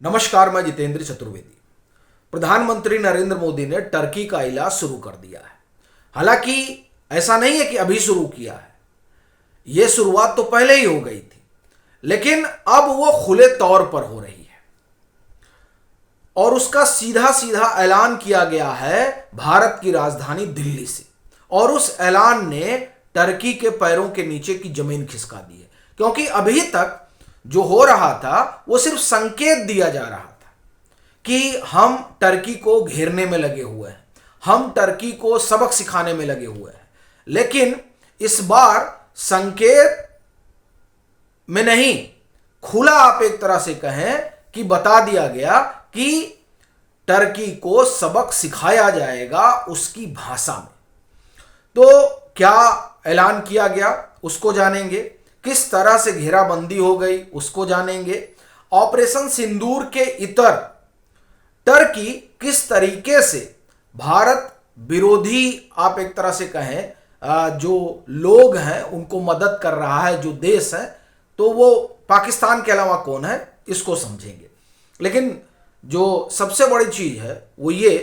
नमस्कार, मैं जितेंद्र चतुर्वेदी। प्रधानमंत्री नरेंद्र मोदी ने टर्की का इलाज शुरू कर दिया है। हालांकि ऐसा नहीं है कि अभी शुरू किया है, यह शुरुआत तो पहले ही हो गई थी, लेकिन अब वो खुले तौर पर हो रही है और उसका सीधा सीधा ऐलान किया गया है भारत की राजधानी दिल्ली से। और उस ऐलान ने टर्की के पैरों के नीचे की जमीन खिसका दी है, क्योंकि अभी तक जो हो रहा था वो सिर्फ संकेत दिया जा रहा था कि हम टर्की को घेरने में लगे हुए हैं, हम टर्की को सबक सिखाने में लगे हुए हैं। लेकिन इस बार संकेत में नहीं, खुला आप एक तरह से कहें कि बता दिया गया कि टर्की को सबक सिखाया जाएगा उसकी भाषा में। तो क्या ऐलान किया गया उसको जानेंगे, किस तरह से घेराबंदी हो गई उसको जानेंगे, ऑपरेशन सिंदूर के इतर टर्की किस तरीके से भारत विरोधी आप एक तरह से कहें जो लोग हैं उनको मदद कर रहा है, जो देश है, तो वो पाकिस्तान के अलावा कौन है इसको समझेंगे। लेकिन जो सबसे बड़ी चीज है वो ये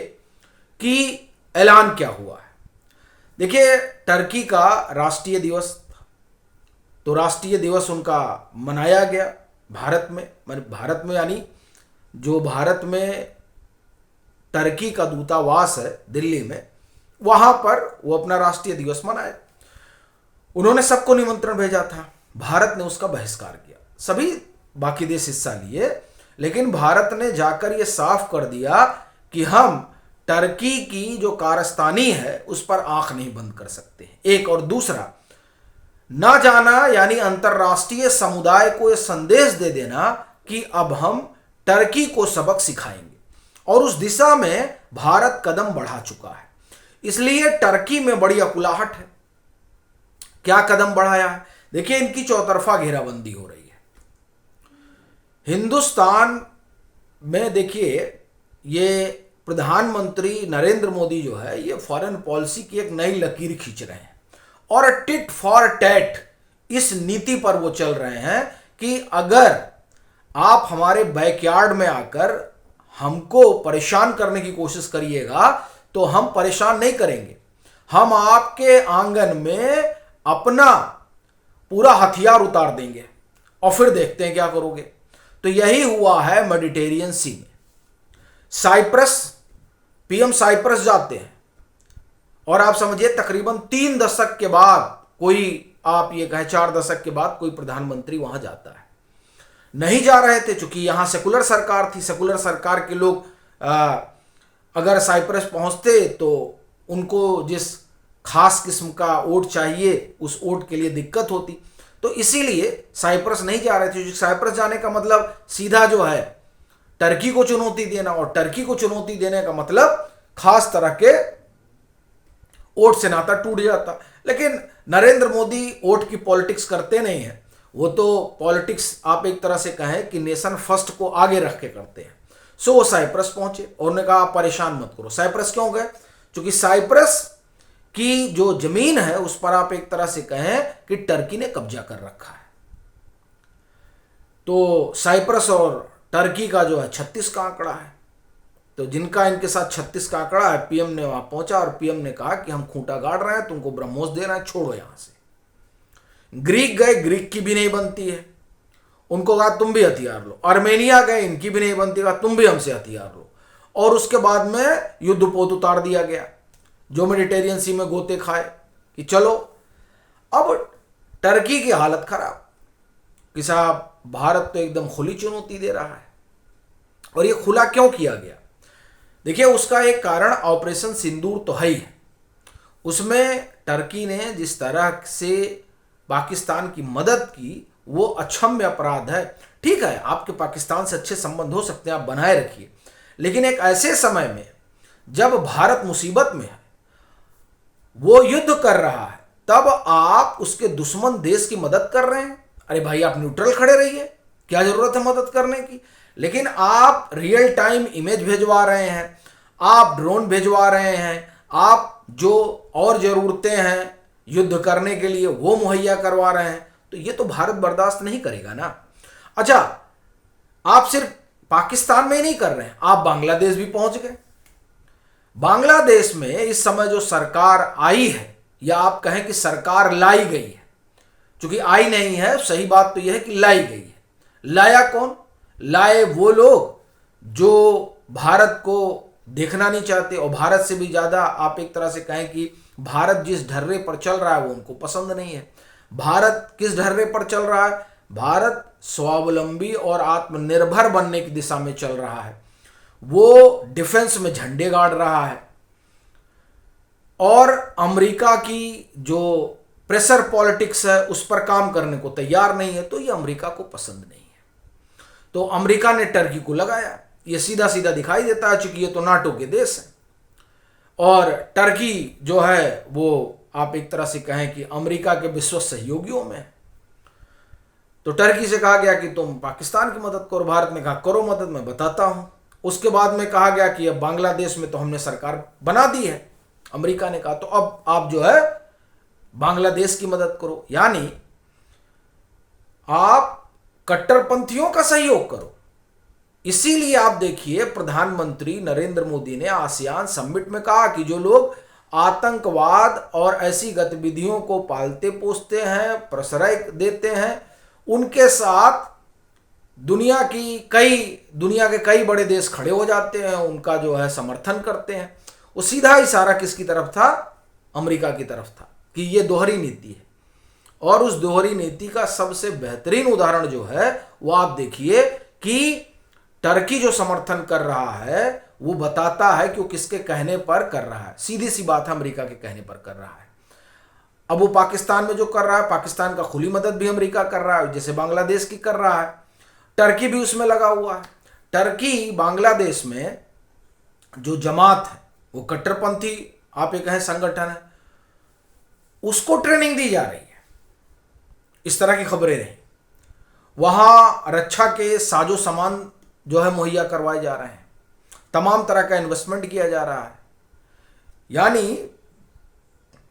कि ऐलान क्या हुआ है। देखिए, टर्की का राष्ट्रीय दिवस, तो राष्ट्रीय दिवस उनका मनाया गया भारत में यानी जो भारत में टर्की का दूतावास है दिल्ली में, वहां पर वो अपना राष्ट्रीय दिवस मनाए। उन्होंने सबको निमंत्रण भेजा था, भारत ने उसका बहिष्कार किया। सभी बाकी देश हिस्सा लिए, लेकिन भारत ने जाकर ये साफ कर दिया कि हम टर्की की जो कारस्तानी है उस पर आंख नहीं बंद कर सकते हैं, एक। और दूसरा, ना जाना यानी अंतरराष्ट्रीय समुदाय को यह संदेश दे देना कि अब हम टर्की को सबक सिखाएंगे, और उस दिशा में भारत कदम बढ़ा चुका है। इसलिए टर्की में बड़ी अकुलाहट है। क्या कदम बढ़ाया है? देखिए, इनकी चौतरफा घेराबंदी हो रही है हिंदुस्तान में। देखिए, ये प्रधानमंत्री नरेंद्र मोदी जो है ये फॉरेन पॉलिसी की एक नई लकीर खींच रहे हैं और टिट फॉर टैट इस नीति पर वो चल रहे हैं कि अगर आप हमारे बैकयार्ड में आकर हमको परेशान करने की कोशिश करिएगा तो हम परेशान नहीं करेंगे, हम आपके आंगन में अपना पूरा हथियार उतार देंगे और फिर देखते हैं क्या करोगे। तो यही हुआ है मेडिटेरियन सी में। साइप्रस, पीएम साइप्रस जाते हैं और आप समझिए तकरीबन 3 दशक के बाद कोई, आप ये कहें 4 दशक के बाद कोई प्रधानमंत्री वहां जाता है। नहीं जा रहे थे क्योंकि यहां सेकुलर सरकार थी। सेकुलर सरकार के लोग अगर साइप्रस पहुंचते तो उनको जिस खास किस्म का वोट चाहिए उस वोट के लिए दिक्कत होती, तो इसीलिए साइप्रस नहीं जा रहे थे। क्योंकि साइप्रस जाने का मतलब सीधा जो है टर्की को चुनौती देना, और टर्की को चुनौती देने का मतलब खास तरह के वोट से नाता टूट जाता। लेकिन नरेंद्र मोदी वोट की पॉलिटिक्स करते नहीं हैं, वो तो पॉलिटिक्स आप एक तरह से कहें कि नेशन फर्स्ट को आगे रख के करते हैं। सो वो साइप्रस पहुंचे और उन्होंने कहा आप परेशान मत करो। साइप्रस क्यों गए? क्योंकि साइप्रस की जो जमीन है उस पर आप एक तरह से कहें कि टर्की ने कब्जा कर रखा है। तो साइप्रस और टर्की का जो है 36 का आंकड़ा है, तो जिनका इनके साथ 36 का आंकड़ा है, पीएम ने वहां पहुंचा और पीएम ने कहा कि हम खूंटा गाड़ रहे हैं, तुमको ब्रह्मोस दे रहे हैं, छोड़ो यहां से। ग्रीक गए, ग्रीक की भी नहीं बनती है, उनको कहा तुम भी हथियार लो। आर्मेनिया गए, इनकी भी नहीं बनती, कहा तुम भी हमसे हथियार लो। और उसके बाद में युद्धपोत उतार दिया गया, जो मेडिटेरियन सी में गोते खाए कि चलो। अब टर्की की हालत खराब कि साहब भारत तो एकदम खुली चुनौती दे रहा है। और ये खुला क्यों किया गया? देखिए, उसका एक कारण ऑपरेशन सिंदूर तो है ही है। उसमें टर्की ने जिस तरह से पाकिस्तान की मदद की वो अक्षम्य अपराध है। ठीक है, आपके पाकिस्तान से अच्छे संबंध हो सकते हैं, आप बनाए रखिए, लेकिन एक ऐसे समय में जब भारत मुसीबत में है, वो युद्ध कर रहा है, तब आप उसके दुश्मन देश की मदद कर रहे हैं। अरे भाई, आप न्यूट्रल खड़े रहिए, क्या जरूरत है मदद करने की? लेकिन आप रियल टाइम इमेज भेजवा रहे हैं, आप ड्रोन भेजवा रहे हैं, आप जो और जरूरतें हैं युद्ध करने के लिए वो मुहैया करवा रहे हैं, तो ये तो भारत बर्दाश्त नहीं करेगा ना। अच्छा, आप सिर्फ पाकिस्तान में ही नहीं कर रहे हैं, आप बांग्लादेश भी पहुंच गए। बांग्लादेश में इस समय जो सरकार आई है, या आप कहें कि सरकार लाई गई है, क्योंकि आई नहीं है, सही बात तो यह है कि लाई गई है। लाया कौन? लाए वो लोग जो भारत को देखना नहीं चाहते, और भारत से भी ज्यादा आप एक तरह से कहें कि भारत जिस ढर्रे पर चल रहा है वो उनको पसंद नहीं है। भारत किस ढर्रे पर चल रहा है? भारत स्वावलंबी और आत्मनिर्भर बनने की दिशा में चल रहा है। वो डिफेंस में झंडे गाड़ रहा है, और अमेरिका की जो प्रेशर पॉलिटिक्स है उस पर काम करने को तैयार नहीं है, तो ये अमेरिका को पसंद नहीं है। तो अमेरिका ने टर्की को लगाया। ये सीधा सीधा दिखाई देता है, चूंकि ये तो नाटो के देश है, और टर्की जो है वो आप एक तरह से कहें कि अमेरिका के विश्वस्त सहयोगियों में है। तो टर्की से कहा गया कि तुम पाकिस्तान की मदद करो। भारत ने कहा करो मदद, मैं बताता हूं। उसके बाद में कहा गया कि अब बांग्लादेश में तो हमने सरकार बना दी है। अमेरिका ने कहा तो अब आप जो है बांग्लादेश की मदद करो, यानी आप कट्टरपंथियों का सहयोग करो। इसीलिए आप देखिए प्रधानमंत्री नरेंद्र मोदी ने आसियान समिट में कहा कि जो लोग आतंकवाद और ऐसी गतिविधियों को पालते पोसते हैं, प्रश्रय देते हैं, उनके साथ दुनिया के कई बड़े देश खड़े हो जाते हैं, उनका जो है समर्थन करते हैं। वो सीधा इशारा किसकी तरफ था? अमेरिका की तरफ था कि ये दोहरी नीति है। और उस दोहरी नीति का सबसे बेहतरीन उदाहरण जो है वो आप देखिए कि टर्की जो समर्थन कर रहा है वो बताता है कि वो किसके कहने पर कर रहा है। सीधी सी बात है, अमेरिका के कहने पर कर रहा है। अब वो पाकिस्तान में जो कर रहा है, पाकिस्तान का खुली मदद भी अमेरिका कर रहा है, जैसे बांग्लादेश की कर रहा है। टर्की भी उसमें लगा हुआ है। टर्की बांग्लादेश में जो जमात है, वो कट्टरपंथी आप ये कहें संगठन है, उसको ट्रेनिंग दी जा रही है। इस तरह की खबरें रही। वहां रक्षा के साजो सामान जो है मुहैया करवाए जा रहे हैं, तमाम तरह का इन्वेस्टमेंट किया जा रहा है। यानी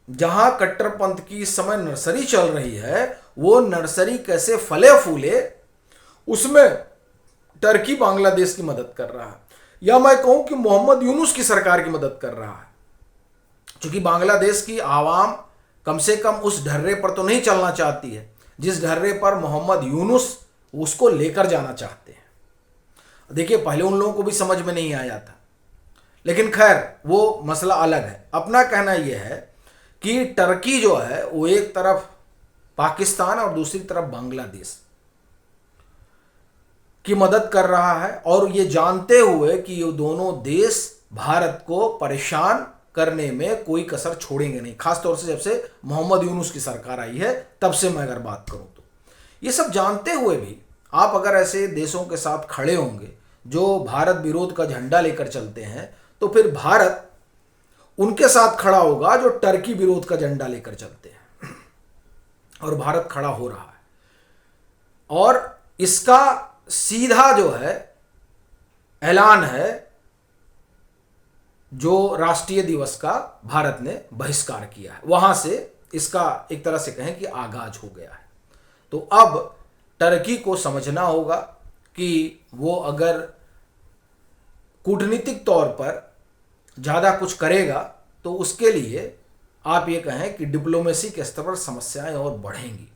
जहां कट्टरपंथ की इस समय नर्सरी चल रही है, वो नर्सरी कैसे फले फूले, उसमें टर्की बांग्लादेश की मदद कर रहा है, या मैं कहूं कि मोहम्मद यूनुस की सरकार की मदद कर रहा है। क्योंकि बांग्लादेश की आवाम कम से कम उस ढर्रे पर तो नहीं चलना चाहती है जिस ढर्रे पर मोहम्मद यूनुस उसको लेकर जाना चाहते हैं। देखिए पहले उन लोगों को भी समझ में नहीं आया था, लेकिन खैर वो मसला अलग है। अपना कहना यह है कि टर्की जो है वो एक तरफ पाकिस्तान और दूसरी तरफ बांग्लादेश की मदद कर रहा है, और ये जानते हुए कि ये दोनों देश भारत को परेशान करने में कोई कसर छोड़ेंगे नहीं। खासतौर से जब से मोहम्मद यूनुस की सरकार आई है तब से मैं अगर बात करूं तो ये सब जानते हुए भी आप अगर ऐसे देशों के साथ खड़े होंगे जो भारत विरोध का झंडा लेकर चलते हैं, तो फिर भारत उनके साथ खड़ा होगा जो टर्की विरोध का झंडा लेकर चलते हैं। और भारत खड़ा हो रहा है, और इसका सीधा जो है ऐलान है जो राष्ट्रीय दिवस का भारत ने बहिष्कार किया है, वहां से इसका एक तरह से कहें कि आगाज हो गया है। तो अब टर्की को समझना होगा कि वो अगर कूटनीतिक तौर पर ज़्यादा कुछ करेगा तो उसके लिए आप ये कहें कि डिप्लोमेसी के स्तर पर समस्याएं और बढ़ेंगी।